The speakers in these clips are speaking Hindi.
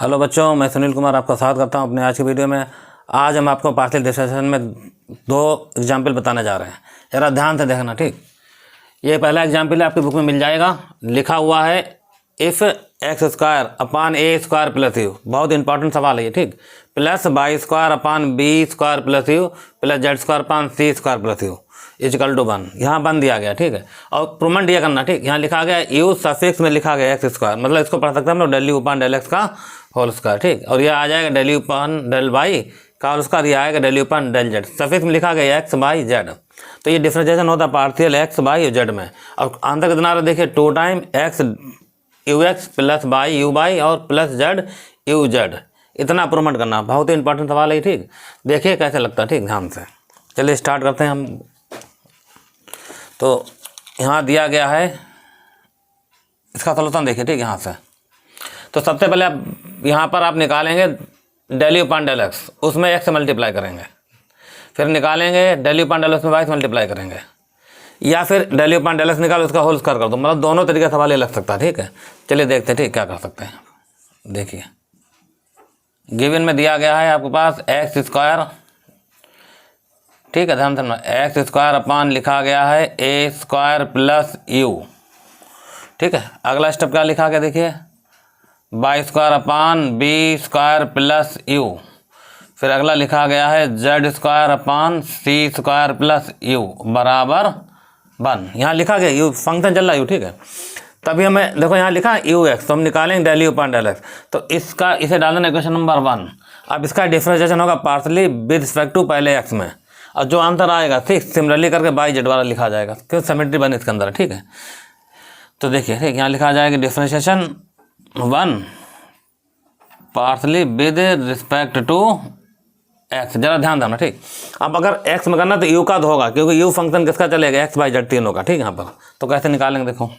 हेलो बच्चों, मैं सुनील कुमार आपका स्वागत करता हूं अपने आज की वीडियो में। आज हम आपको पार्शियल डिफरेंशिएशन में दो एग्जाम्पल बताने जा रहे हैं। ज़रा ध्यान से देखना, ठीक। ये पहला एग्जाम्पल आपकी बुक में मिल जाएगा, लिखा हुआ है if x square upon a square plus u. बहुत इंपॉर्टेंट सवाल है ये, ठीक। Plus y square upon b square plus u plus z square upon c square plus u equal to 1। यहाँ 1 दिया गया, ठीक है। और प्रूवमेंट ये करना, ठीक। यहाँ लिखा गया यू सफिक्स में लिखा गया एक्स स्क्वायर, मतलब इसको पढ़ सकते हैं हम लोग del u upon del x का होल स्क्वायर, ठीक। और ये आ जाएगा del u upon del y का होल स्क्वायर, ये आएगा del u upon del z. Suffix में लिखा गया एक्स बाई जेड, तो ये डिफरेंशिएशन होता है पार्शियल एक्स बाई जेड में। और आंसर कितना रहा देखिए, 2 time x you x plus by you by और प्लस जेड यू जेड। इतना प्रूवमेंट करना, बहुत ही इंपॉर्टेंट सवाल है, ठीक। देखिए कैसे लगता है, ठीक, ध्यान से। चलिए स्टार्ट करते हैं हम। तो यहाँ दिया गया है, इसका सॉल्यूशन देखिए, ठीक। यहाँ से तो सबसे पहले आप यहाँ पर आप निकालेंगे del u upon del x, उसमें एक्स से मल्टीप्लाई करेंगे। फिर निकालेंगे del u upon del x में वाई से मल्टीप्लाई करेंगे, या फिर del u upon del x निकाल उसका होल स्क्वायर कर दो। मतलब दोनों तरीके से सवाल ये लग सकता है, ठीक है। चलिए देखते हैं, ठीक, क्या कर सकते हैं। देखिए गिवन में दिया गया है आपके पास एक्स स्क्वायर, ठीक है, ध्यान से। एक्स स्क्वायर अपान लिखा गया है ए स्क्वायर प्लस यू, ठीक है। अगला स्टेप क्या लिखा गया देखिए, y square upon b square plus u. फिर अगला लिखा गया है z square upon c square plus u बराबर 1। यहाँ लिखा गया यू फंक्शन चल रहा है यू, ठीक है। तभी हमें देखो यहाँ लिखा है यू एक्स, तो हम निकालेंगे del u upon del x. तो इसका इसे डालना इक्वेशन नंबर 1। अब इसका डिफरेंशिएशन होगा पार्शियली विद रिस्पेक्ट टू पहले एक्स में, और जो आंसर आएगा ठीक सिमिलरली करके बाई जेड वाला लिखा जाएगा, क्योंकि सिमेट्री बनी इसके अंदर, ठीक है। तो देखिए, ठीक, यहाँ लिखा जाएगा differentiation 1 partially with respect to x. जरा ध्यान देना, ठीक। अब अगर एक्स में करना तो यू का तो होगा, क्योंकि यू फंक्शन किसका चलेगा, एक्स बाई जेड तीनों का, ठीक। यहाँ पर तो कैसे निकालेंगे देखो,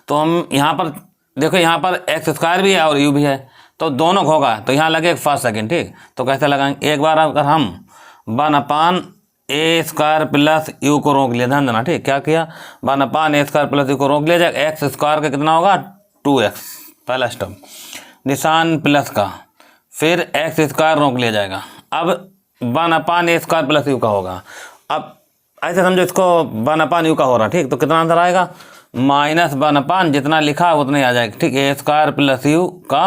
तो हम यहाँ पर देखो, यहाँ पर एक्स स्क्वायर भी है और यू भी है, तो दोनों होगा, तो यहाँ लगे फर्स्ट सेकेंड, ठीक। तो कैसे लगाएंगे, एक बार अगर हम 1 अपान ए स्क्वायर प्लस यू को रोक लिया, ध्यान देना, ठीक। क्या किया, 1 अपान ए स्क्वायर प्लस यू को रोक लिया जाएगा। एक्स स्क्वायर का कितना होगा 2x, पहला स्टेप, निशान प्लस का। फिर एक्स स्क्वायर रोक लिया जाएगा। अब 1 अपान ए स्क्वायर प्लस यू का होगा। अब ऐसे समझो इसको 1 अपान यू का हो रहा, ठीक। तो कितना आंसर आएगा, -1 अपान जितना लिखा है उतना ही आ जाएगा, ठीक। ए स्क्वायर प्लस यू का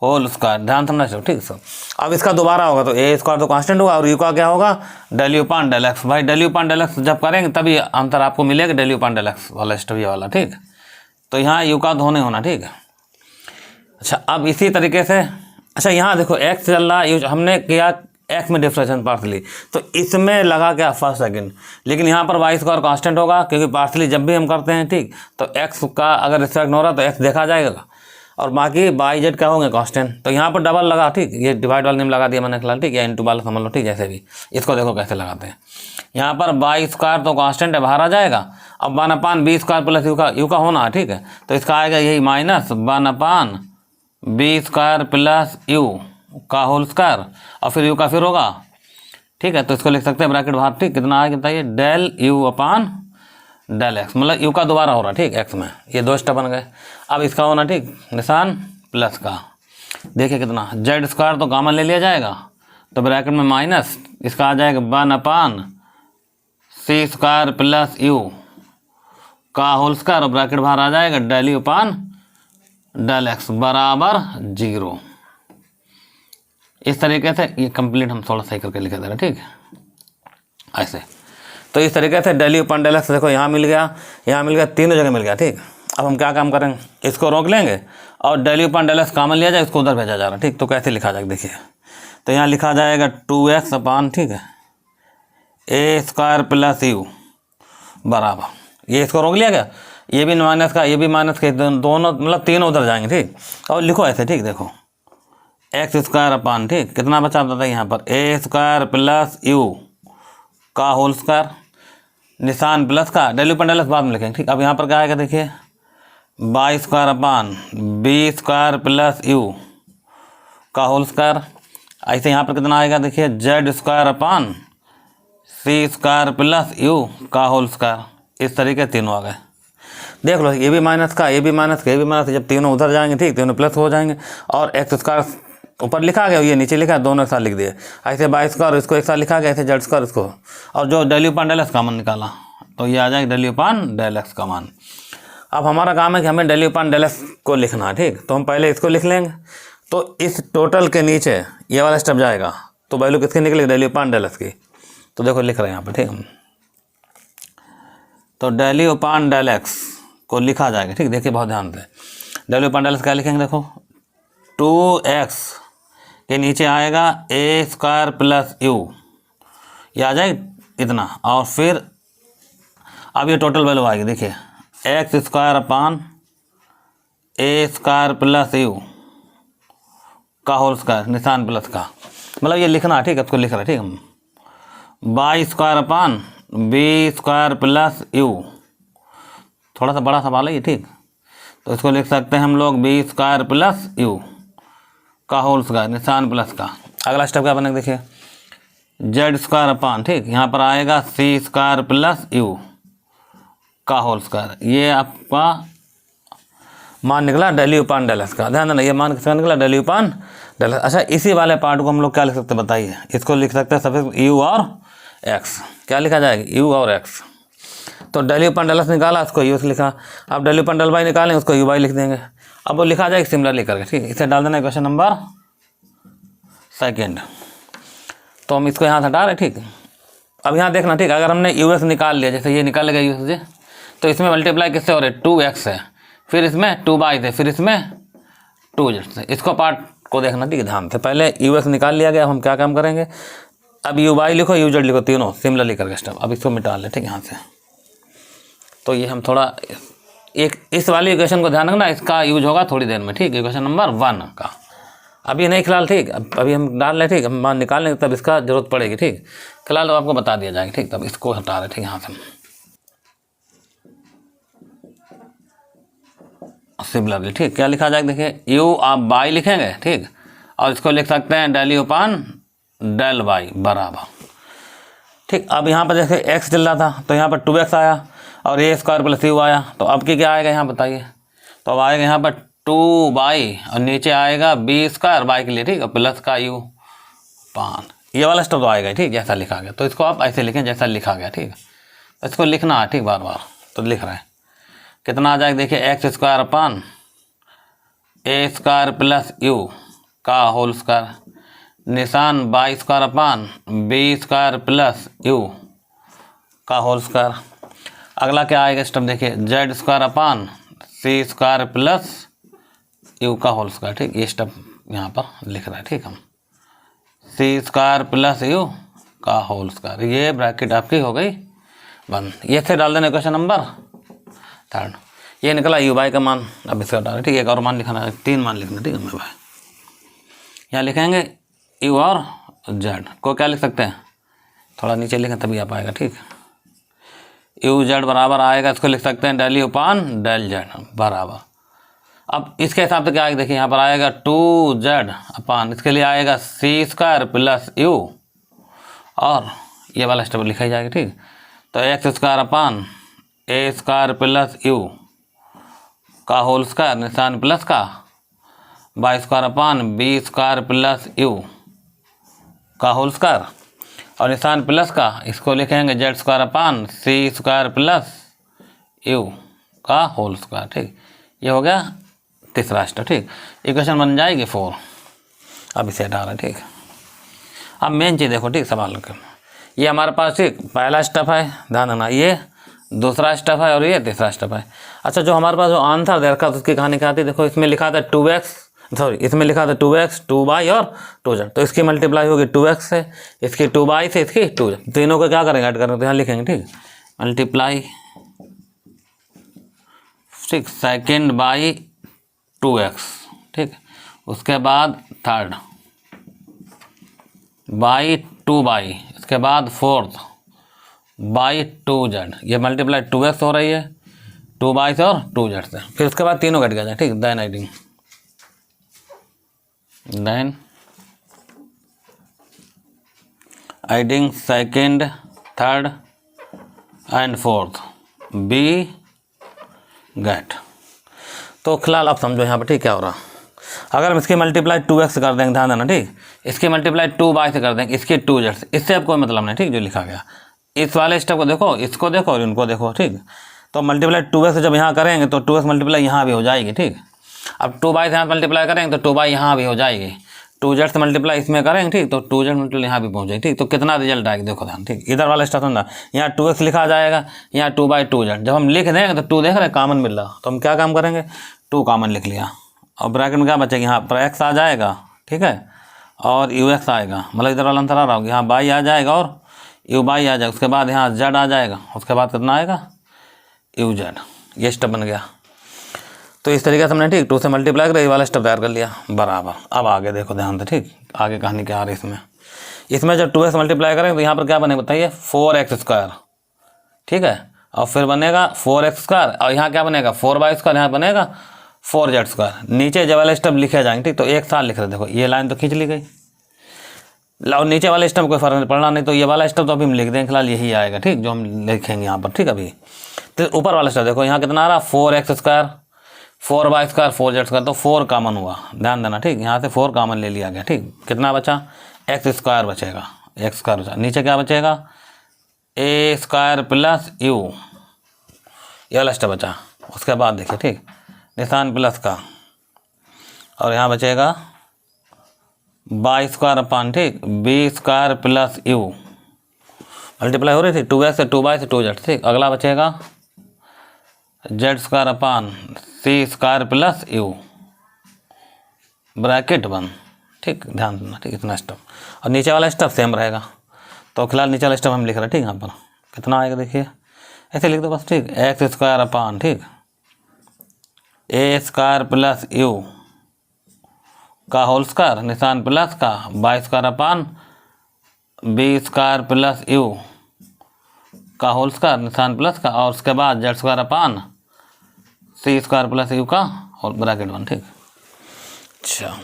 होल स्क्वायर, ध्यान समझना चाहिए, ठीक सर। अब इसका दोबारा होगा तो ए स्क्वायर तो कांस्टेंट होगा और यू का क्या होगा, del u upon del x. भाई del u upon del x जब करेंगे तभी आंसर आपको मिलेगा del u upon del x वाला स्टेप ये वाला, ठीक। तो यहाँ यू का होने होना, ठीक है। अच्छा, अब इसी तरीके से, अच्छा यहाँ देखो एक्स चल रहा है, हमने किया एक्स में डिफरेंशिएशन पार्शियली, तो इसमें लगा क्या फर्स्ट सेकंड। लेकिन यहाँ पर वाई स्क्वायर कांस्टेंट होगा, क्योंकि पार्शियली जब भी हम करते हैं, ठीक, तो एक्स का अगर रिस्पेक्ट हो रहा तो एक्स देखा जाएगा, और बाकी बाई जेड क्या होंगे कांस्टेंट। तो यहाँ पर डबल लगा, ठीक, ये डिवाइड वाला नेम लगा दिया मैंने फिलहाल, ठीक, या इंटू वाला समझ लो, ठीक। जैसे भी इसको देखो कैसे लगाते हैं, यहाँ पर बाई स्क्वायर तो कांस्टेंट है, बाहर आ जाएगा। अब 1 अपान बी स्क्वायर प्लस यू का होना है, ठीक है। तो इसका आएगा यही -1 अपान बी स्क्वायर प्लस यू का होल स्क्वायर, और फिर यू का फिर होगा, ठीक है। तो इसको लिख सकते हैं ब्रैकेट बाहर, ठीक। कितना आएगा बताइए, del u upon del x, मतलब यू का दोबारा हो रहा, ठीक, एक्स में। ये 2 स्टेप बन गए। अब इसका होना, ठीक, निशान प्लस का। देखिए कितना, जेड स्क्वायर तो कॉमन ले लिया जाएगा, तो ब्रैकेट में माइनस, इसका आ जाएगा 1 upon c square plus u का होल स्क्वायर, और ब्रैकेट बाहर आ जाएगा del u upon del x बराबर 0। इस तरीके से ये कंप्लीट हम थोड़ा सही करके लिखा दे रहे हैं, ठीक है, ऐसे। तो इस तरीके से del u upon del x देखो, यहाँ मिल गया, यहाँ मिल गया, तीनों जगह मिल गया, ठीक। अब हम क्या काम करेंगे, इसको रोक लेंगे और del u upon del x common लिया जाए, इसको उधर भेजा जा रहा है, ठीक। तो कैसे लिखा जाएगा देखिए, तो यहाँ लिखा जाएगा 2x अपान, ठीक है, ए स्क्वायर प्लस यू बराबर, ये इसको रोक लिया गया, ये भी माइनस का, ये भी माइनस के, दोनों मतलब तीनों उधर जाएंगे, ठीक। और लिखो ऐसे, ठीक, देखो एक्स स्क्वायर अपान, ठीक, कितना बचा बताता है यहाँ पर, ए स्क्वायर प्लस यू का होल स्क्वायर, निशान प्लस का, del u upon del x बाद में लिखेंगे, ठीक। अब यहाँ पर क्या आएगा देखिए, y square upon b square plus u का होल स्क्वायर। ऐसे यहाँ पर कितना आएगा देखिए, z square upon c square plus u का होल स्क्वायर। इस तरीके तीनों आ गए। देख लो, ये भी माइनस का, ये भी माइनस का, ये भी माइनस, जब तीनों उधर जाएंगे ठीक, तीनों प्लस हो जाएंगे। और एक्स स्क्वायर ऊपर लिखा गया, ये नीचे लिखा है, दोनों एक साथ लिख दिए। ऐसे वाई स्क्वायर इसको एक साथ लिखा गया, ऐसे जेड स्क्वायर इसको, और जो डेल यू पान डेल एक्स का मान निकाला तो ये आ जाएगा डेल यू पान डेल एक्स का मान। अब हमारा काम है कि हमें डेल यू पान डेल एक्स को लिखना है ठीक, तो हम पहले इसको लिख लेंगे। तो इस टोटल के नीचे ये वाला स्टेप जाएगा, तो वैल्यू किसकी निकलेगी, डेल यू पान डेल एक्स की। तो देखो लिख रहे हैं यहाँ पर ठीक, तो डेल यू पान डेल एक्स को लिखा जाएगा ठीक। देखिए बहुत ध्यान से, डेल यू पान डेल एक्स क्या लिखेंगे, देखो 2x के नीचे आएगा ए स्क्वायर प्लस यू, ये आ जाएगा इतना, और फिर अब ये टोटल वैल्यू आएगी, देखिए x square upon a square plus u का होल स्क्वायर, निशान प्लस का, मतलब ये लिखना है ठीक है, इसको लिख रहा है ठीक हम, y square upon b square plus u, थोड़ा सा बड़ा सवाल है ये ठीक, तो इसको लिख सकते हैं हम लोग बी स्क्वायर प्लस यू का होल स्क्वायर, निशान प्लस का। अगला स्टेप क्या बनेगा, देखिए जेड स्क्वायर अपान ठीक, यहाँ पर आएगा सी स्क्वायर प्लस यू का होल स्क्वायर, ये आपका मान निकला डेल यू पान डेल एक्स का। ध्यान देना, ये मान किसका निकला, डेल यू पान डेल एक्स। अच्छा, इसी वाले पार्ट को हम लोग क्या लिख सकते हैं बताइए, इसको लिख सकते हैं सब यू और एक्स, क्या लिखा जाएगा, यू और एक्स। तो डेल यू पान डेल एक्स निकाला, उसको यू से लिखा। अब डेल यू पान डेल वाई निकालेंगे, उसको यू वाई लिख देंगे। अब वो लिखा जाएगा सिमिलरली करके ठीक, इसे डाल देना क्वेश्चन नंबर सेकेंड। तो हम इसको यहाँ से हटा रहे ठीक। अब यहाँ देखना ठीक, अगर हमने यू एक्स निकाल लिया, जैसे ये निकाल लेगा यू एक्स से, तो इसमें मल्टीप्लाई किससे हो रहे, 2x है, फिर इसमें 2y से, फिर इसमें 2z से। इसको पार्ट को देखना ठीक है ध्यान से। पहले यू एक्स निकाल लिया गया, हम क्या काम करेंगे, अब यू वाई लिखो, यू जेड लिखो, तीनों सिमिलरली करके स्टेप। अब इसको मिटा ले ठीक यहाँ से। तो ये हम थोड़ा एक इस वाली इक्वेशन को ध्यान रखना, इसका यूज होगा थोड़ी देर में ठीक, इक्वेशन नंबर 1 का। अभी नहीं फिलहाल ठीक, अभी हम डाल रहे ठीक, हम मान निकाल लेंगे तब इसका जरूरत पड़ेगी ठीक, फिलहाल आपको बता दिया जाएगा ठीक। तब इसको हटा रहे ठीक यहाँ से, सिमिलरली ठीक क्या लिखा जाएगा, देखिए यू आप बाई लिखेंगे ठीक, और इसको लिख सकते हैं डेल यू पान डेल वाई बराबर ठीक। अब यहाँ पर जैसे एक्स चल रहा था, तो यहाँ पर 2x आया और ए स्क्वायर प्लस यू आया, तो अब क्या आएगा यहाँ बताइए, तो अब आएगा यहाँ पर 2y और नीचे आएगा बी स्क्वायर वाई के लिए ठीक, और प्लस का यू पान, ये वाला स्टेप तो आएगा ठीक जैसा लिखा गया। तो इसको आप ऐसे लिखें जैसा लिखा गया ठीक, इसको लिखना है ठीक बार बार। तो लिख रहे हैं कितना आ जाएगा, देखिए x square upon a square plus u का होल स्क्वायर, निशान y square upon b square plus u का होल स्क्वायर। अगला क्या आएगा स्टेप, देखिए z square upon c square plus u का होल स्क्वायर ठीक, ये स्टेप यहाँ पर लिख रहा है ठीक हम, सी स्क्वायर प्लस यू का होल स्क्वायर, ये ब्रैकेट आपकी हो गई बंद। ये से डाल देना क्वेश्चन नंबर 3, ये निकला यू बाई का मान। अब इसका डालें ठीक, एक और मान लिखना है, 3 मान लिखना ठीक है मेरे भाई। यहाँ लिखेंगे यू और जेड को क्या लिख सकते हैं, थोड़ा नीचे लिखें तभी आ पाएगा ठीक। यू जेड बराबर आएगा, इसको लिख सकते हैं डेल यू पान डेल जेड बराबर। अब इसके हिसाब से क्या आएगा, देखिए यहाँ पर आएगा 2z अपान, इसके लिए आएगा सी स्क्वायर प्लस यू, और ये वाला स्टेप लिखा ही जाएगा ठीक। तो x square upon a square plus u का होल स्क्वायर, निशान प्लस का, y square upon b square plus u का होल स्क्वायर, और निशान प्लस का, इसको लिखेंगे z square upon c square plus u का होल स्क्वायर ठीक। ये हो गया तीसरा स्टेप ठीक, इक्वेशन बन जाएगी 4। अब इसे हटा रहे ठीक। अब मेन चीज़ देखो ठीक, सवाल कर, ये हमारे पास ठीक पहला स्टेप है, ध्यान रखना, ये दूसरा स्टेप है और ये तीसरा स्टेप है। अच्छा, जो हमारे पास जो आंसर दे रखा था उसकी कहानी क्या थी, देखो इसमें लिखा था 2x, सॉरी इसमें लिखा था 2x 2y और 2z, तो इसकी मल्टीप्लाई होगी 2x से, इसकी 2y से, इसकी 2z, तीनों को क्या करेंगे ऐड करेंगे, तो यहाँ लिखेंगे ठीक, मल्टीप्लाई ठीक सेकेंड बाई 2x ठीक, उसके बाद थर्ड बाई 2y, इसके बाद फोर्थ बाई 2z, ये मल्टीप्लाई 2x हो रही है 2y से और 2z से, फिर उसके बाद तीनों कट गया ठीक। Then adding second third and fourth be get. तो फिलहाल आप समझो यहाँ पर ठीक क्या हो रहा। अगर हम इसकी मल्टीप्लाई 2x कर देंगे, ध्यान देना ठीक, इसकी मल्टीप्लाई 2y से कर देंगे, इसके 2z, इससे अब कोई मतलब नहीं ठीक जो लिखा गया। इस वाले स्टेप को देखो, इसको देखो और इनको देखो ठीक। तो मल्टीप्लाई 2x से जब यहाँ करेंगे तो 2x मल्टीप्लाई यहाँ भी हो जाएगी ठीक। अब 2y से यहाँ मल्टीप्लाई करेंगे तो 2y यहाँ भी हो जाएगी। 2z से मल्टीप्लाई इसमें करेंगे ठीक, तो 2z मल्टीप्लाई यहाँ भी पहुँच जाएगी ठीक। तो कितना रिजल्ट आएगा देखो ध्यान ठीक। इधर वाला स्टेप समझा, यहाँ 2x लिखा जाएगा, यहाँ 2/2z। जब हम लिख देंगे तो 2 देख रहे हैं कॉमन मिल रहा, तो हम क्या काम करेंगे, 2 कॉमन लिख लिया और ब्रैकेट में क्या बचेगा, यहाँ पर x आ जाएगा ठीक है और ux आएगा, मतलब इधर वाला अंतर आ रहा होगा, यहाँ y आ जाएगा और uy आ जाएगा, उसके बाद यहाँ z आ जाएगा, उसके बाद कितना आएगा uz। ये स्टेप बन गया। तो इस तरीके से हमने ठीक 2 से मल्टीप्लाई कर ये वाला स्टेप तैयार कर लिया बराबर। अब आगे देखो ध्यान से ठीक, आगे कहानी क्या आ रही है इसमें जब 2x मल्टीप्लाई करेंगे तो यहाँ पर क्या बनेगा बताइए, 4x² ठीक है, और फिर बनेगा 4x², और यहाँ क्या बनेगा 4y², यहाँ बनेगा 4z²। नीचे जब वाले स्टेप लिखे जाएंगे ठीक, तो एक साथ लिख रहे देखो, ये लाइन तो खींच ली गई, और नीचे वाले स्टेप कोई फर्क नहीं पड़ना, नहीं तो ये वाला स्टेप तो अभी हम लिख देंगे, फिलहाल यही आएगा ठीक जो हम लिखेंगे यहाँ पर ठीक। अभी तो ऊपर वाला स्टेप देखो, यहाँ कितना आ रहा 4x², 4y², 4z², तो 4 कॉमन हुआ, ध्यान देना ठीक। यहाँ से 4 कॉमन ले लिया गया ठीक, कितना बचा x² बचेगा, x² बचा, नीचे क्या बचेगा a² प्लस u, ये वाला स्टेप बचा। उसके बाद देखिए ठीक, निशान प्लस का, और यहाँ बचेगा y² ठीक, b² प्लस u, मल्टीप्लाई हो रही थी 2x से 2y से 2z ठीक। अगला बचेगा z² प्लस u ब्रैकेट 1 ठीक, ध्यान देना ठीक, इतना स्टेप। और नीचे वाला स्टेप सेम रहेगा, तो फिलहाल नीचे वाला स्टेप हम लिख रहे हैं ठीक। यहाँ पर कितना आएगा देखिए, ऐसे लिख दो बस ठीक, x² ठीक, a² प्लस u का होल स्क्वायर, निशान प्लस का, y² b² प्लस u का होल स्क्वायर, निशान प्लस का, और उसके बाद z² c² प्लस u का और ब्रैकेट 1 ठीक। अच्छा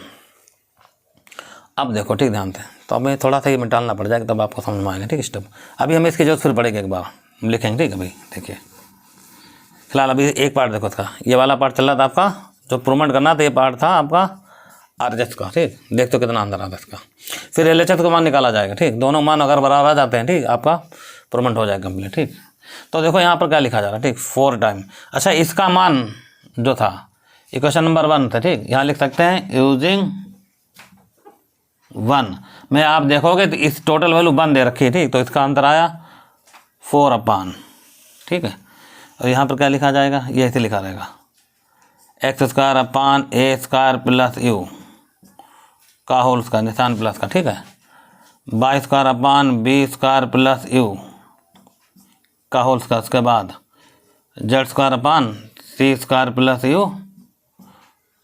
अब देखो ठीक ध्यान से, तो हमें थोड़ा सा ये मिटालना पड़ जाएगा तब आपको समझ में आएगा ठीक स्टेप। अभी हमें इसकी जरूरत फिर पड़ेगी, एक बार हम लिखेंगे ठीक। अभी देखिए फिलहाल अभी एक पार्ट देखो इसका, ये वाला पार्ट चल रहा था आपका जो प्रूवमेंट करना था, ये पार्ट था आपका RHS का ठीक। देख तो कितना अंदर आता है इसका। फिर LHS का मान निकाला जाएगा ठीक, दोनों मान अगर बराबर आ जाते हैं ठीक, आपका प्रूवमेंट हो जाएगा कंप्लीट ठीक। तो देखो यहाँ पर क्या लिखा जा रहा है ठीक, 4 टाइम। अच्छा इसका मान जो था इक्वेशन नंबर 1 था ठीक, यहाँ लिख सकते हैं यूजिंग 1 में, आप देखोगे तो इस टोटल वैल्यू 1 दे रखी है ठीक, तो इसका आंसर आया 4/, ठीक है। और यहाँ पर क्या लिखा जाएगा, ये ऐसे लिखा रहेगा x² a² प्लस u का होल स्क्वायर, निशान प्लस का ठीक है, y² b² प्लस u का होल स्क्वायर, उसके बाद z² c² प्लस u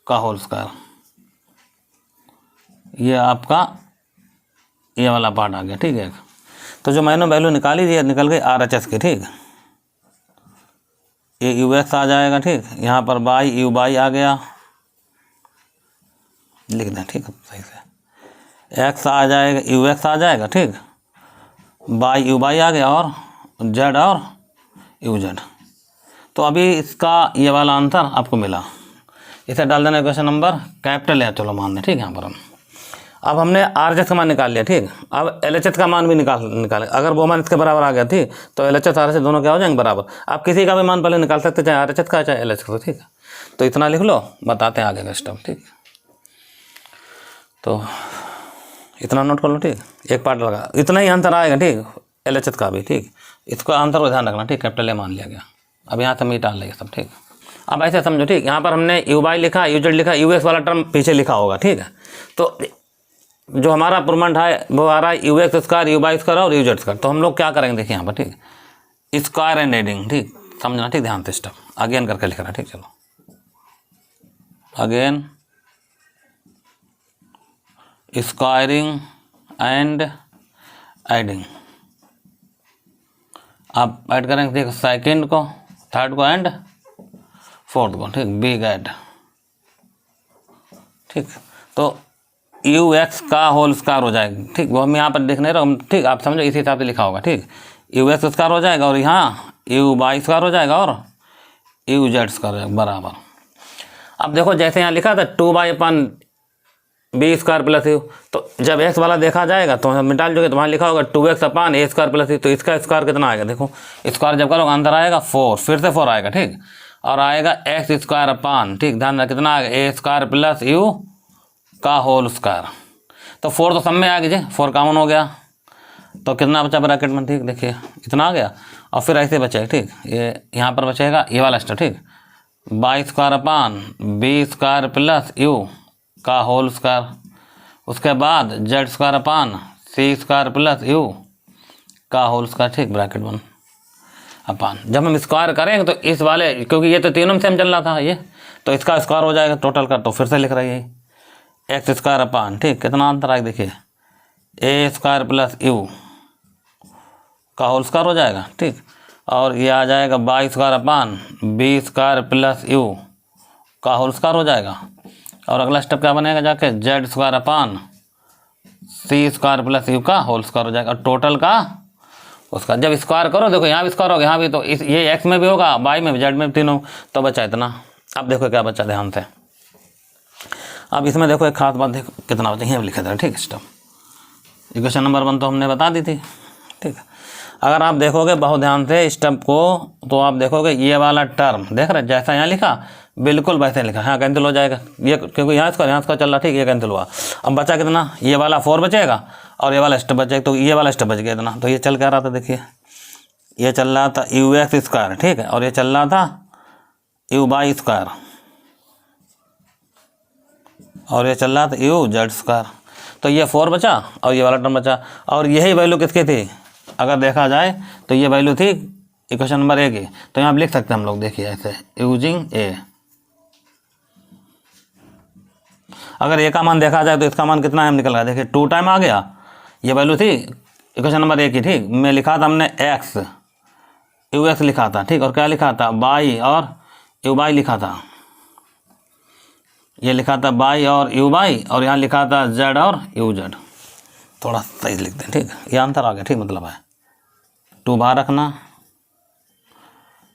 का होल स्क्वायर। ये आपका ये वाला पार्ट आ गया ठीक है। तो जो मैंने वैल्यू निकाली थी निकल गई RHS की ठीक, ये ux आ जाएगा ठीक, यहाँ पर y आ गया, लिख दें ठीक है सही से, x आ जाएगा ux आ जाएगा ठीक, y आ गया और z और uz। तो अभी इसका ये वाला आंसर आपको मिला, इसे डाल देना क्वेश्चन नंबर कैपिटल है, चलो मान दें ठीक। यहाँ पर हम अब हमने RHS का मान निकाल लिया ठीक, अब LHS का मान भी निकाले। अगर वो मान इसके बराबर आ गया ठीक, तो LHS RHS दोनों क्या हो जाएंगे बराबर। आप किसी का भी मान पहले निकाल सकते, चाहे RHS का चाहे LHS का ठीक है। तो इतना लिख लो, बताते हैं आगे का स्टेप ठीक। तो इतना नोट कर लो ठीक, एक पार्ट लगा, इतना ही आंसर आएगा ठीक LHS का भी ठीक। इसका आंसर को ध्यान रखना ठीक, कैपिटल ए मान लिया गया। अब यहाँ से हम डाल लेंगे सब ठीक। अब ऐसे समझो ठीक, यहाँ पर हमने uy लिखा, uz लिखा, us वाला टर्म पीछे लिखा होगा ठीक है। तो जो हमारा प्रूवमेंट है वो आ रहा है ux², uy² और uz²। तो हम लोग क्या करेंगे देखिए यहाँ पर ठीक, स्क्वायर एंड एडिंग ठीक, समझना ठीक ध्यान से स्टेप अगेन करके लिख रहा है ठीक। चलो अगेन स्क्वायरिंग एंड एडिंग, आप ऐड करेंगे देखो सेकंड को, थर्ड को एंड फोर्थ को ठीक, बिग ऐड ठीक। तो ux का होल स्क्वायर हो जाएगा ठीक, वो हम यहाँ पर देख नहीं रहे ठीक, आप समझो इसी हिसाब से लिखा होगा ठीक। ux² हो जाएगा और यहाँ uy² हो जाएगा और यू जेड स्क्वायर बराबर। अब देखो जैसे यहाँ लिखा था 2/बी² प्लस यू, तो जब एक्स वाला देखा जाएगा तो हम मिटा लोगे, तो वहाँ लिखा होगा 2x/a² प्लस यू। तो इसका स्क्वायर कितना आएगा, देखो स्क्वायर जब करोगे आंसर आएगा 4, फिर से 4 आएगा, ठीक। और आएगा x², ठीक, ध्यान रखना कितना आएगा a² प्लस यू का होल स्क्वायर। तो 4 तो सब में आ गया, 4 कॉमन हो गया, तो कितना बचा ब्रैकेट में, ठीक, देखिए इतना आ गया। और फिर ऐसे बचेगा, ठीक, ये यहाँ पर बचेगा ये वाला स्टेप, ठीक, y² प्लस यू का होल स्क्वायर, उसके बाद z² प्लस यू का होल स्क्वायर, ठीक, ब्रैकेट 1 अपान। जब हम स्क्वायर करेंगे तो इस वाले, क्योंकि ये तो तीनों में सेम चल रहा था ये, तो इसका स्क्वायर हो जाएगा टोटल का, तो फिर से लिख रही है x², ठीक, कितना अंतर आएगा देखिए a² प्लस यू का होल स्क्वायर हो जाएगा, ठीक। और ये आ जाएगा y²/b² प्लस यू का होल स्क्वायर हो जाएगा। और अगला स्टेप क्या बनेगा जाके z² प्लस यू का होल स्क्वायर हो जाएगा, और टोटल का उसका जब स्क्वायर करो, देखो यहाँ भी स्क्वायर होगा, यहाँ भी, तो इस ये एक्स में भी होगा, वाई में भी, जेड में भी, तीनों, तो बचा इतना। अब देखो क्या बचा, ध्यान से। अब इसमें देखो एक खास बात, देखो कितना बचा, यहाँ लिखा था, ठीक, स्टेप इक्वेशन नंबर 1 तो हमने बता दी थी, ठीक। अगर आप देखोगे बहुत ध्यान से स्टेप को, तो आप देखोगे ये वाला टर्म देख रहे, जैसा यहाँ लिखा बिल्कुल वैसे लिखा, हाँ कैंसिल हो जाएगा ये, क्योंकि यहाँ इसका चल रहा, ठीक, ये कैंसिल हुआ। अब बचा कितना, ये वाला 4 बचेगा और ये वाला स्टेप बचेगा, तो ये वाला स्टेप बच गया इतना। तो ये चल क्या रहा था, देखिए ये चल रहा था ux², ठीक है, और ये चल रहा था u/2, और ये चल रहा था uz²। तो ये 4 बचा और ये वाला टर्म बचा, और यही वैल्यू किसकी थी, अगर देखा जाए तो ये वैल्यू थी इक्वेशन नंबर 1 की। तो यहाँ लिख सकते हैं हम लोग, देखिए ऐसे यूजिंग ए। अगर ए का मान देखा जाए तो इसका मान कितना है निकल रहा है, देखिए 2 टाइम आ गया, ये वैल्यू थी इक्वेशन नंबर 1 की, ठीक। मैं लिखा था हमने x ux लिखा था, ठीक, और क्या लिखा था y और u/y लिखा था, ये लिखा था y और u/y, और यहाँ लिखा था z और uz। थोड़ा सही लिखते हैं, ठीक, ये आंसर आ गया, ठीक, मतलब है 2 बाहर रखना,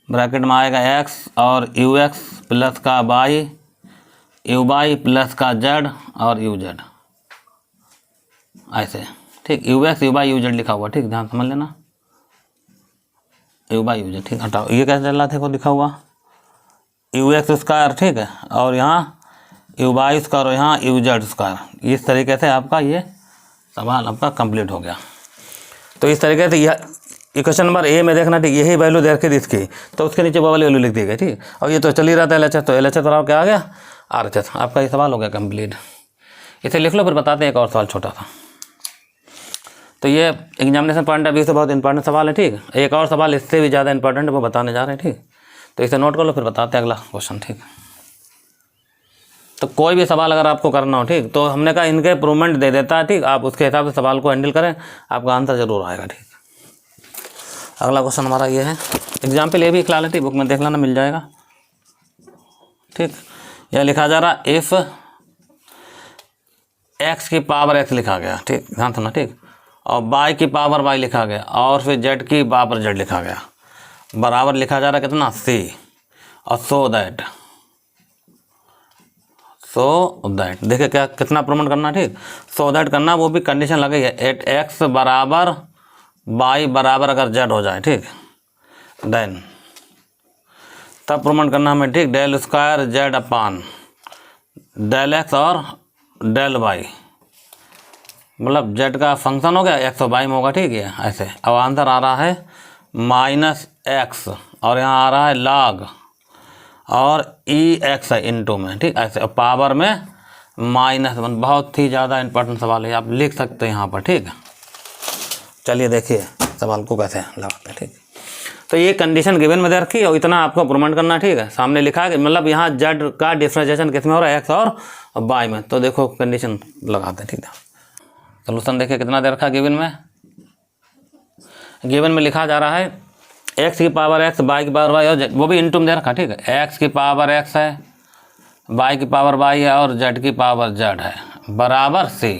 ब्रैकेट में आएगा x और ux प्लस का y, u/y प्लस का z और uz, ऐसे, ठीक, ux u/y uz लिखा हुआ, ठीक, ध्यान समझ लेना, u/y uz, ठीक। हटाओ, ये कैसे चल रहा था, लिखा हुआ ux², ठीक है, और यहाँ u/y² और यहाँ uz²। इस तरीके से आपका ये सवाल आपका कंप्लीट हो गया। तो इस तरीके से यह इक्वेशन नंबर ए में देखना, ठीक, यही वैल्यू देख के इसकी, तो उसके नीचे वो वाली वैल्यू लिख दी गई, ठीक। और ये तो चल ही रहा था LHS, तो LHS बराबर क्या आ गया RHS। आपका ये सवाल हो गया कंप्लीट। इसे लिख लो, फिर बताते हैं एक और सवाल छोटा था। तो ये एग्जामिनेशन पॉइंट ऑफ व्यू से बहुत इंपॉर्टेंट सवाल है, ठीक। एक और सवाल इससे भी ज़्यादा इंपॉर्टेंट है, वो बताने जा रहे हैं, ठीक। तो इसे नोट कर लो, फिर बताते हैं अगला क्वेश्चन, ठीक। तो कोई भी सवाल अगर आपको करना हो, ठीक, तो हमने कहा इनके इम्प्रूवमेंट दे देता है, ठीक, आप उसके हिसाब से सवाल को हैंडल करें, आपका आंसर जरूर आएगा, ठीक। अगला क्वेश्चन हमारा ये है, एग्जाम्पल ये भी क्लैरिटी बुक में देख लेना, मिल जाएगा, ठीक। यह लिखा जा रहा इफ़ x की पावर x लिखा गया, ठीक, ध्यान सुनना, ठीक, और y की पावर y लिखा गया, और फिर z की पावर z लिखा गया, बराबर लिखा जा रहा कितना c, और सो दैट देखिए क्या कितना प्रूवमेंट करना, ठीक, सो दैट करना, वो भी कंडीशन लगी है एट x बराबर y बराबर अगर z हो जाए, ठीक, देन तब प्रूवमेंट करना हमें, ठीक, del² z अपान del x और del y, मतलब z का फंक्शन हो गया, x और y में होगा, ठीक है, ऐसे। अब आंसर आ रहा है -x, और यहाँ आ रहा है log, और ex है इनटू में, ठीक, ऐसे, और पावर में -1। बहुत ही ज़्यादा इंपॉर्टेंट सवाल है, आप लिख सकते हैं यहाँ पर, ठीक है। चलिए देखिए सवाल को कैसे लगाते हैं, ठीक। तो ये कंडीशन गिवन में दे रखी है, और इतना आपको प्रूवमेंट करना, ठीक है। सामने लिखा है, मतलब यहाँ z का डिफरेंशिएशन किस में हो रहा है, x और y में। तो देखो कंडीशन लगाते हैं, ठीक है। सोल्यूशन देखिए कितना दे रखा है गिवन में। गिवन में लिखा जा रहा है x की पावर x, y की पावर y, और वो भी इनटू में दे रखा, ठीक है। x की पावर x है, y की पावर y है, और z की पावर z है, बराबर c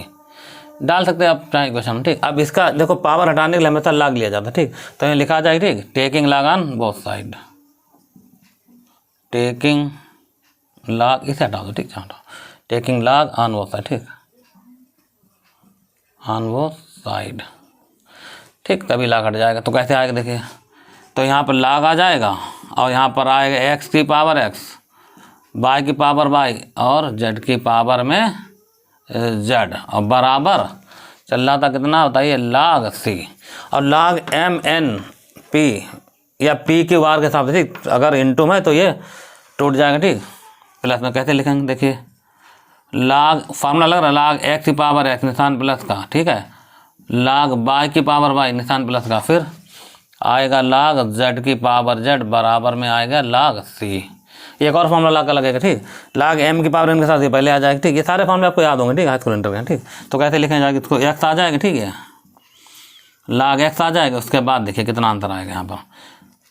डाल सकते हैं आप चाहे क्वेश्चन, ठीक। अब इसका देखो पावर हटाने के लिए हमेशा लॉग लिया जाता है, ठीक। तो ये लिखा जाए, ठीक, taking log on both side, taking log, इसे हटा दो, ठीक है, हटाओ, taking log on both side, ठीक, ऑन बोथ साइड, ठीक, तभी लॉग हट जाएगा। तो कैसे आएगा देखिए, तो यहाँ पर लॉग आ जाएगा और यहाँ पर आएगा एक्स की पावर एक्स, वाई की पावर वाई और जेड की पावर में जेड, और बराबर चल रहा था कितना बताइए, log c, और log m n p या p की वार के हिसाब से, ठीक, अगर इनटू में तो ये टूट जाएगा, ठीक, प्लस में कैसे लिखेंगे देखिए, log फार्मूला लग रहा है, log x की पावर x निशान प्लस का, ठीक है, log y की पावर y निशान प्लस का, फिर आएगा log z की पावर z बराबर में आएगा log c। एक और फॉर्मूला का लगेगा, ठीक, log m की पावर n के साथ ये पहले आ जाएगा, ठीक, ये सारे फॉर्मूले आपको याद होंगे, ठीक, हाई स्कूल इंटर में, ठीक। तो कैसे लिखें जाएगा, इसको x आ जाएगा, ठीक है, log x आ जाएगा, उसके बाद देखिए कितना अंतर आएगा यहाँ पर,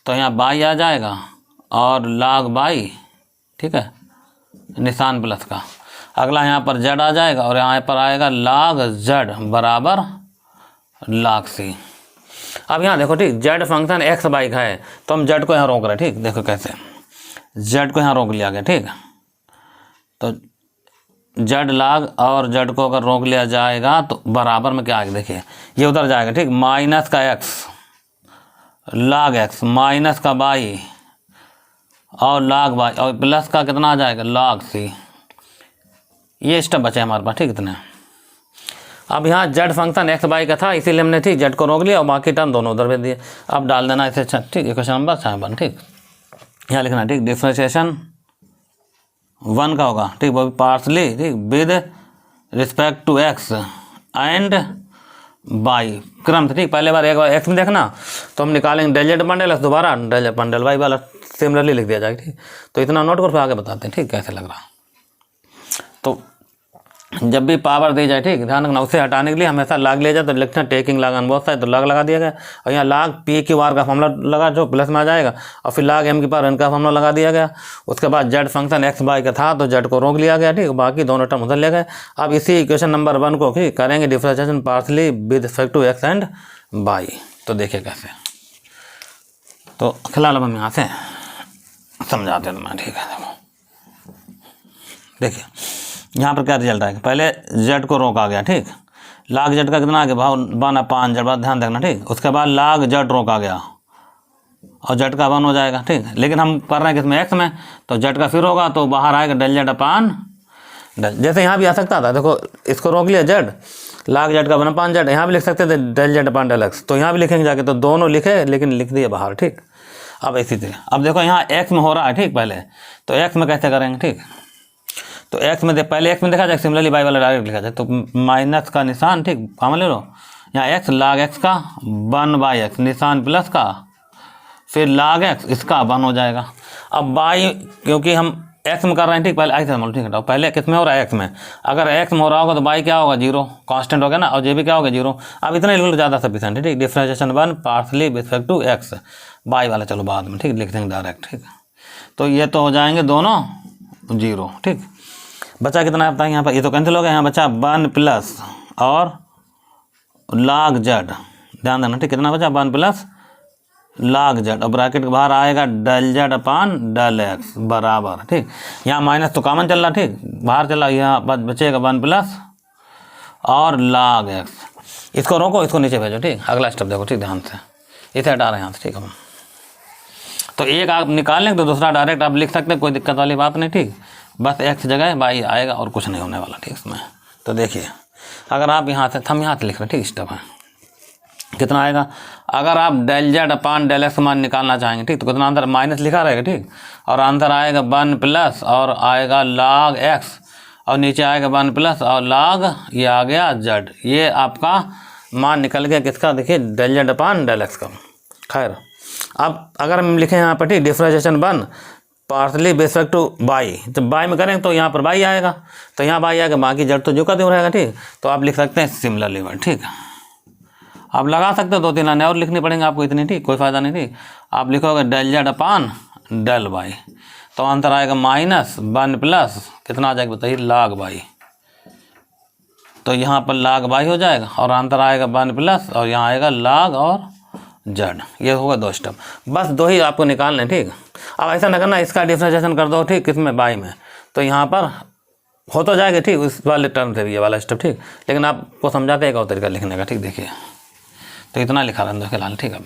तो यहाँ y आ जाएगा और log y, ठीक है, निशान प्लस का, अगला यहाँ पर z आ जाएगा और यहाँ पर आएगा log z बराबर log c। अब यहाँ देखो, ठीक, z फंक्शन x y का है, तो हम z को यहाँ रोक रहे हैं, ठीक, देखो कैसे, z को यहाँ रोक लिया गया, ठीक, तो z log और z को अगर रोक लिया जाएगा तो बराबर में क्या आएगा देखिए, ये उधर जाएगा, ठीक, माइनस का x log x माइनस का y और log y और प्लस का कितना आ जाएगा log c। ये स्टेप बचे हमारे पास, ठीक, इतने। अब यहाँ z फंक्शन x y का था, इसीलिए हमने, ठीक, z को रोक लिया और बाकी टर्म दोनों उधर भेज दिए। अब डाल देना इसे, ठीक, क्वेश्चन नंबर 7, ठीक, यहाँ लिखना, ठीक, डिफरेंशिएशन 1 का होगा, ठीक, वो भी पार्सली, ठीक, with respect to x and y क्रम से, ठीक, पहले बार एक बार x में देखना तो हम निकालेंगे डेल जेड अपन डेल एक्स, दोबारा डेल जेड अपन डेल वाई वाला सिमिलरली लिख दिया जाएगा, ठीक। तो इतना नोट कर फिर आगे बताते हैं, ठीक, कैसे लग रहा। तो जब भी पावर दी जाए, ठीक, ध्यान रखना, उसे हटाने के लिए हमेशा लाग लिया जाए तो लिखना टेकिंग लाग ऑन बोथ साइड, तो लाग लगा दिया गया, और यहाँ लाग पी की वार का फॉर्मूला लगा जो प्लस में आ जाएगा, और फिर लाग एम की पावर एन का फॉर्मूला लगा दिया गया। उसके बाद जेड फंक्शन एक्स वाई का था तो जेड को रोक लिया गया, ठीक, बाकी दोनों टर्म उधर ले गए। अब इसी इक्वेशन नंबर 1 को ठीक करेंगे differentiation partially with respect to x and y. तो देखिए कैसे, तो फिलहाल अब हम यहाँ से समझाते हैं तुम्हें, ठीक है। देखिए यहाँ पर क्या रिजल्ट आएगा, पहले जेड को रोका गया, ठीक, लाग जेड का कितना आ गया भाव 1/5 जेड, बात ध्यान रखना, ठीक। उसके बाद लाग जेड रोका गया और जेड का 1 हो जाएगा, ठीक, लेकिन हम कर रहे हैं किसमें, एक्स में, तो जेड का फिर होगा तो बाहर आएगा डेल जेड अपान डेल, जैसे यहाँ भी आ सकता था, देखो इसको रोक लिया जेड, लाग जेड का 1/5 जेड, यहाँ भी लिख सकते थे del z upon del x, तो यहाँ भी लिखेंगे जाके, तो दोनों लिखे लेकिन लिख दिए बाहर, ठीक। अब इसी तरह अब देखो यहाँ एक्स में हो रहा है, ठीक, पहले तो एक्स में कैसे करेंगे, ठीक, तो एक्स में पहले एक्स में देखा जाए, सिमिलरली वाई वाला डायरेक्ट लिखा जाए, तो माइनस का निशान, ठीक, कॉमन ले लो, यहाँ एक्स लाग एक्स का 1/x निशान प्लस का, फिर लाग एक्स इसका 1 हो जाएगा। अब वाई क्योंकि हम एक्स में कर रहे हैं, ठीक, पहले एक्स में, ठीक है, पहले किस में हो रहा है, एक्स में, अगर एक्स में हो रहा होगा तो वाई क्या होगा 0 कांस्टेंट हो गया ना, और ये भी क्या होगा 0। अब इतने लिख लो ज़्यादा सफिशिएंट है, ठीक, differentiation 1 partially with respect to x, y वाला चलो बाद में, ठीक, लिख देंगे डायरेक्ट, ठीक। तो ये तो हो जाएंगे दोनों 0, ठीक। बचा कितना बताएंगे यहाँ पर, ये तो कैंसिल हो गया, यहाँ बचा 1 प्लस और लाग जेड, ध्यान देना, ठीक, कितना बचा 1 प्लस लाग जेड, और ब्रैकेट के बाहर आएगा del z upon del x बराबर, ठीक, यहाँ माइनस तो कॉमन चल रहा, ठीक, बाहर चला, यहाँ बचेगा 1 प्लस और लाग एक्स। इसको रोको, इसको नीचे भेजो, ठीक, अगला स्टेप देखो, ठीक, ध्यान से, इसे हटा रहे हैं यहाँ से, ठीक है। तो एक आप निकाल लेंगे तो दूसरा डायरेक्ट आप लिख सकते हैं, कोई दिक्कत वाली बात नहीं, ठीक, बस एक्स जगह वाई आएगा और कुछ नहीं होने वाला, ठीक, इसमें। तो देखिए अगर आप यहाँ से हम यहाँ से लिख रहे हैं, ठीक, स्टेप है, कितना आएगा, अगर आप del z upon del x मान निकालना चाहेंगे, ठीक, तो कितना अंदर माइनस लिखा रहेगा, ठीक, और अंदर आएगा 1 प्लस और आएगा लाग एक्स, और नीचे आएगा 1 प्लस और लाग, ये आ गया जेड, ये आपका मान निकल गया किसका, देखिए del z upon del x का। खैर अब अगर हम लिखें यहाँ पर, ठीक, differentiation 1 partially with respect to y, तो वाई में करेंगे तो यहाँ पर वाई आएगा, तो यहाँ वाई आएगा, बाकी जेड तो जो का त्यों रहेगा, ठीक। तो आप लिख सकते हैं सिमिलरली वर्ड, ठीक, आप लगा सकते हो, 2-3 लाइनें और लिखनी पड़ेंगे आपको इतनी, ठीक, कोई फ़ायदा नहीं, ठीक। आप लिखोगे del z upon del y, तो अंतर आएगा माइनस 1 प्लस कितना आ जाएगा बताइए लाग वाई, तो यहाँ पर लाग वाई हो जाएगा, और अंतर आएगा 1 प्लस और यहाँ आएगा लाग और जेड, ये होगा 2 स्टेप, बस 2 ही आपको निकालने, ठीक। अब ऐसा ना करना, इसका डिफ्रेंशिएशन कर दो ठीक किसमें, y में, तो यहाँ पर हो तो जाएगा ठीक उस वाले टर्म से भी ये वाला स्टेप ठीक, लेकिन आपको समझाते एक और तरीका लिखने का ठीक। देखिए तो इतना लिखा रहने दो फिलहाल ठीक है,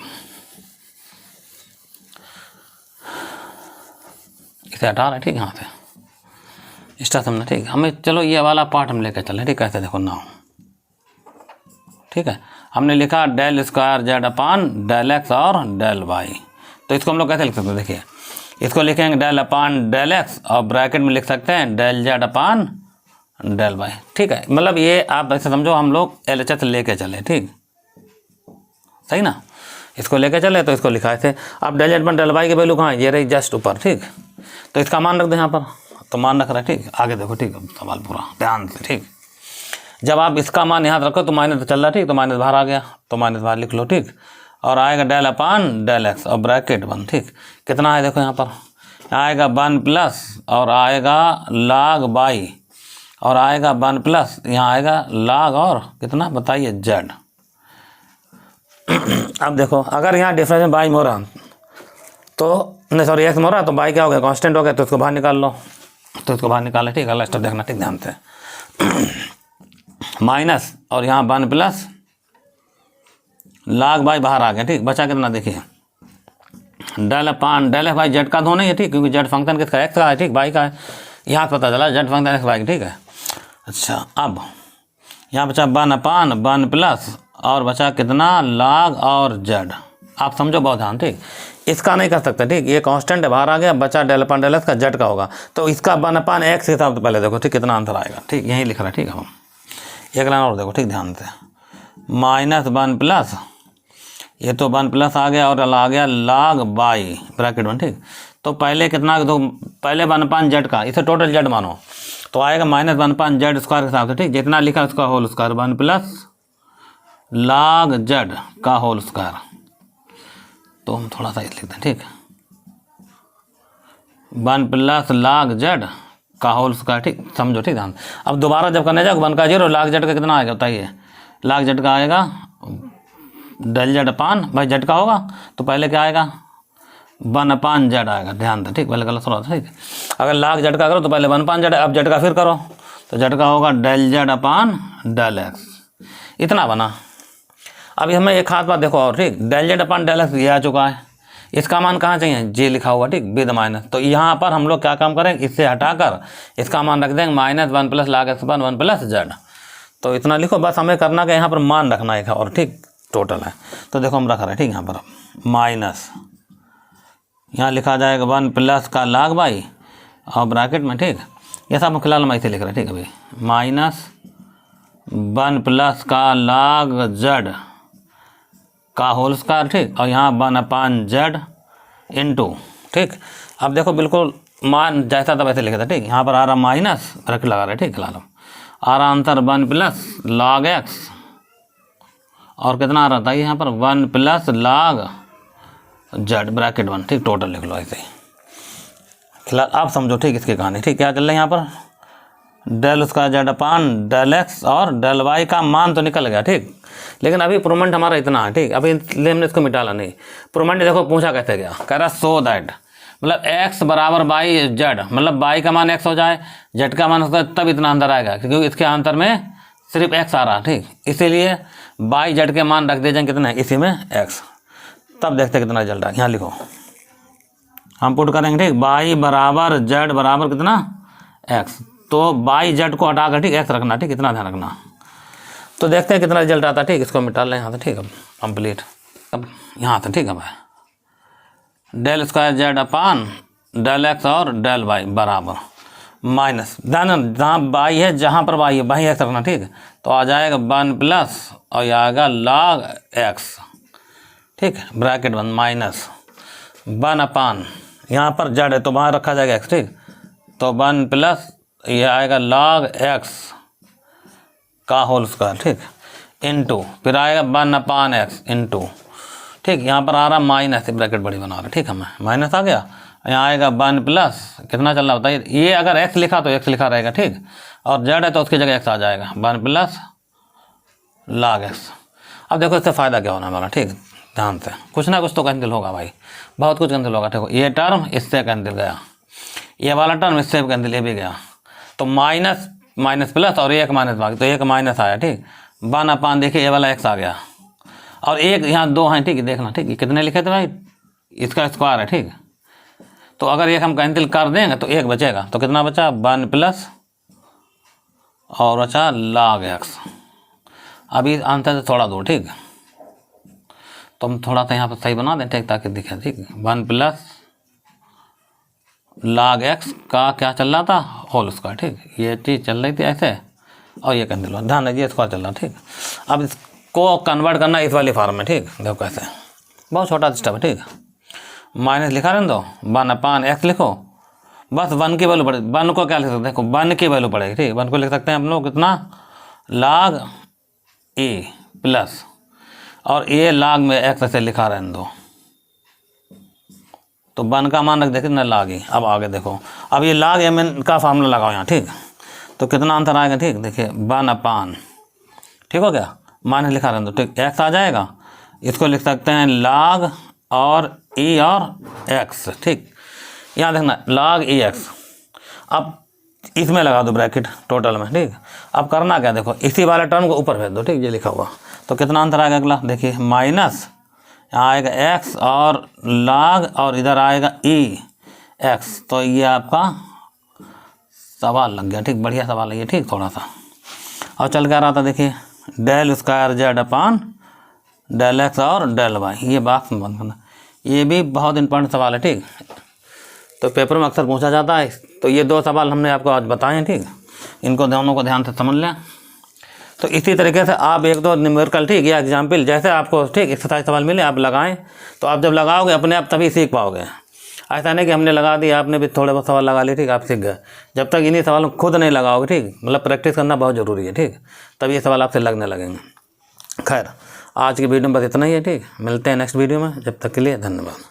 इसे हटा रहे ठीक यहाँ से स्टार्ट समझना ठीक। हमें चलो ये वाला पार्ट हम लेकर चलें ठीक, कैसे देखो ना ठीक है। हमने लिखा del square z upon del x और डेल वाई, तो इसको हम लोग कैसे लिख सकते हैं, देखिए इसको लिखेंगे डेल अपान डेल एक्स और ब्रैकेट में लिख सकते हैं del z upon del y ठीक है। मतलब ये आप ऐसे समझो हम लोग LHS लेके चले ठीक, सही ना, इसको लेके चले तो इसको लिखा ऐसे। अब del z upon del y की वैल्यू कहाँ है, ये रही जस्ट ऊपर ठीक, तो इसका मान रख दो यहाँ पर, तो मान रख रहे ठीक। आगे देखो ठीक, अब सवाल पूरा ध्यान से ठीक। जब आप इसका मान यहाँ रखो तो माइनस चल रहा ठीक, तो माइनस बाहर आ गया, तो माइनस बाहर लिख लो ठीक, और आएगा डेल अपान डेल एक्स और ब्रैकेट 1 ठीक। कितना है देखो यहाँ पर आएगा 1 प्लस और आएगा log बाई और आएगा 1 प्लस यहाँ आएगा log और कितना बताइए जेड। अब देखो अगर यहाँ डिफरेंस बाई में हो रहा तो नहीं सॉरी एक्स में हो रहा तो बाई क्या हो गया, कांस्टेंट हो गया, तो इसको बाहर निकाल लो, तो इसको बाहर निकाले ठीक। अगला स्टेप देखना ठीक ध्यान से, माइनस और यहाँ 1 प्लस log बाई बाहर आ गया ठीक, बचा कितना देखिए del upon del x by z का दोनों ही है ठीक, क्योंकि जेड फंक्शन किसका एक्स का है ठीक, बाई का है, यहाँ पता चला जेड फंक्शन एक्स बाई ठीक है। अच्छा अब यहाँ बचा 1 अपान 1 प्लस और बचा कितना log और जेड, आप समझो बहुत ध्यान ठीक। इसका नहीं कर सकते ठीक, ये कांस्टेंट है बाहर आ गया, बचा डेल अपान डेल एक्स का जेड का होगा, तो इसका 1 अपान एक्स के हिसाब से पहले देखो ठीक कितना आंसर आएगा ठीक, यहीं लिख रहा है ठीक है। हम एक लाइन और देखो ठीक ध्यान से, माइनस 1 प्लस ये तो 1 प्लस आ गया और आ गया log बाई ब्रैकेट 1 ठीक, तो पहले कितना तो पहले 1 अपान जेड का, इसे टोटल जेड मानो, तो आएगा माइनस 1 अपान जेड स्क्वायर के हिसाब से ठीक, जितना लिखा उसका whole square 1 plus log z का होल स्क्वायर, तो हम थोड़ा सा लिखते हैं ठीक, 1 प्लस log जेड का होल स्क्वायर ठीक, समझो ठीक ध्यान। अब दोबारा जब करने जाओ 1 का 0 log जेड का कितना आएगा बताइए, log जेड का आएगा डेल जेड अपान भाई जेड का होगा, तो पहले क्या आएगा 1 अपान जेड आएगा, ध्यान दे ठीक, पहले गलत हो रहा था ठीक। अगर log जेड का करो तो पहले 1 अपान जेड, अब जेड का फिर करो तो जेड का होगा del z upon del x, इतना बना। अभी हमें एक खास बात देखो और ठीक, del z upon del x ये आ चुका है, इसका मान कहाँ चाहिए, जे लिखा हुआ ठीक विद माइनस, तो यहाँ पर हम लोग क्या काम करेंगे, इससे हटाकर इसका मान रख देंगे माइनस 1 प्लस log एक्स अपान 1 प्लस जेड, तो इतना लिखो बस। हमें करना क्या यहाँ पर मान रखना है और ठीक टोटल है, तो देखो हम रख रहे हैं ठीक, यहाँ पर माइनस यहाँ लिखा जाएगा 1 प्लस का log बाई और ब्रैकेट में ठीक, ये सब फिलहाल हम ऐसे लिख रहे हैं ठीक, अभी माइनस 1 प्लस का log जेड का होल स्क्वायर ठीक, और यहाँ 1 अपान जेड इंटू ठीक। अब देखो बिल्कुल मान जैसा था वैसे लिखा था ठीक, यहाँ पर आ रहा माइनस ब्रैकेट लगा रहे ठीक, फिलहाल आ रहा आंसर 1 प्लस log एक्स और कितना आ रहा था यहाँ पर 1 प्लस log जेड ब्रैकेट 1 ठीक, टोटल लिख लो ऐसे ही। फिलहाल आप समझो ठीक इसकी कहानी ठीक, क्या चल रहा है यहाँ पर डेल उसका जेड अपान डेल एक्स और डेल वाई का मान तो निकल गया ठीक, लेकिन अभी प्रूवमेंट हमारा इतना है ठीक, अभी हमने इसको मिटाला नहीं। प्रूवमेंट देखो पूछा कैसे गया, कह रहा सो दैट मतलब x बराबर बाई जेड, मतलब बाई का मान x हो जाए जेड का मान होता है तब इतना अंदर आएगा, क्योंकि इसके आंसर में सिर्फ x आ रहा ठीक, इसीलिए बाई जेड के मान रख दिए जाए कितने इसी में x, तब देखते कितना रिजल्ट आएगा। यहाँ लिखो हम पुट करेंगे ठीक, बाई बराबर जेड बराबर कितना x, तो बाई जेड को हटाकर ठीक x रखना ठीक, इतना ध्यान रखना, तो देखते हैं कितना रिजल्ट आता है ठीक। इसको मिटा लें यहाँ से ठीक, अब कंप्लीट, अब यहाँ से ठीक है भाई del square z upon del x और डेल वाई बराबर माइनस, ध्यान जहाँ बाई है जहाँ पर बाई है वहीं एक्स रखना ठीक, तो आ जाएगा 1 प्लस और यह आएगा log एक्स ठीक, ब्रैकेट 1 माइनस 1 अपान यहाँ पर जेड है तो वहाँ रखा जाएगा एक्स ठीक, तो 1 प्लस ये आएगा log एक्स का होल स्क्वायर ठीक, इंटू फिर आएगा 1 अपान एक्स इंटू ठीक, यहाँ पर आ रहा माइनस, ब्रैकेट बड़ी बना रहा ठीक, हमें माइनस आ गया, यहाँ आएगा 1 प्लस कितना चल रहा बताइए, ये अगर x लिखा तो x लिखा रहेगा ठीक, और z है तो उसकी जगह x आ जाएगा 1 प्लस log x। अब देखो इससे फ़ायदा क्या होना हमारा ठीक, ध्यान से, कुछ ना कुछ तो कैंसिल होगा भाई, बहुत कुछ कैंसिल होगा। देखो ये टर्म इससे कैंसिल गया, ये वाला टर्म इससे कैंसिल, ये भी गया, तो माइनस माइनस प्लस और एक माइनस बाकी, तो एक माइनस आया, ठीक। 1/, देखिए ये वाला एक्स आ गया, और एक यहाँ 2 हैं, ठीक है, देखना, ठीक है, कितने लिखे थे भाई, इसका स्क्वायर है, ठीक। तो अगर एक हम कैंसिल कर देंगे तो एक बचेगा, तो कितना बचा 1 प्लस और बचा log x। अभी आंसर से थोड़ा दूर, ठीक। तो हम थोड़ा सा यहाँ पर सही बना दें, ठीक, ताकि दिखे, ठीक। 1 प्लस log x का क्या चल रहा था, होल स्क्वायर, ठीक। ये चीज़ चल रही थी ऐसे, और ये कैंसिल हुआ, ध्यान रखिए स्क्वायर चल रहा, ठीक। अब इसको कन्वर्ट करना इस वाली फॉर्म में, ठीक। देखो कैसे, बहुत छोटा सिस्टम है, ठीक। माइनस लिखा रहने दो, 1/x लिखो, बस 1 की वैल्यू पड़े, 1 को क्या लिख सकते हैं, देखो 1 की वैल्यू पड़ेगी, ठीक। 1 को लिख सकते हैं हम लोग कितना, log a प्लस, और a log में x ऐसे लिखा रहने दो, तो 1 का मान रख देखे ना log a। अब आगे देखो, अब ये log m का फार्मूला लगाओ यहाँ, ठीक। तो कितना आंसर आएगा, ठीक, देखिए 1/, ठीक हो गया, माइनस लिखा रहने दो, ठीक। x आ जाएगा, इसको लिख सकते हैं log और e और x, ठीक। यहाँ देखना log e x, अब इसमें लगा दो ब्रैकेट टोटल में, ठीक। अब करना क्या, देखो इसी वाले टर्म को ऊपर भेज दो, ठीक, ये लिखा हुआ, तो कितना आंसर आएगा अगला, देखिए माइनस, यहाँ आएगा x और log और इधर आएगा e x, तो ये आपका सवाल लग गया, ठीक। बढ़िया सवाल है ये, ठीक। थोड़ा सा और चल क्या रहा था, देखिए del square z/ del x और del y, ये बॉक्स में बंद करना, ये भी बहुत इंपॉर्टेंट सवाल है, ठीक। तो पेपर में अक्सर पूछा जाता है, तो ये 2 सवाल हमने आपको आज बताए हैं, ठीक। इनको दोनों को ध्यान से समझ लें। तो इसी तरीके से आप 1-2 न्यूमेरिकल, ठीक, या एग्जाम्पल जैसे आपको, ठीक, एक्सरसाइज सवाल मिले आप लगाएं, तो आप जब लगाओगे अपने आप तभी सीख पाओगे। ऐसा नहीं कि हमने लगा दिया, आपने भी थोड़े बहुत सवाल लगा लिए, ठीक, आप सीख गए। जब तक इन्हीं सवालों खुद नहीं लगाओगे, ठीक, मतलब प्रैक्टिस करना बहुत ज़रूरी है, ठीक, तब ये सवाल आपसे लगने लगेंगे। खैर आज की वीडियो में बस इतना ही है, ठीक। मिलते हैं नेक्स्ट वीडियो में, जब तक के लिए धन्यवाद।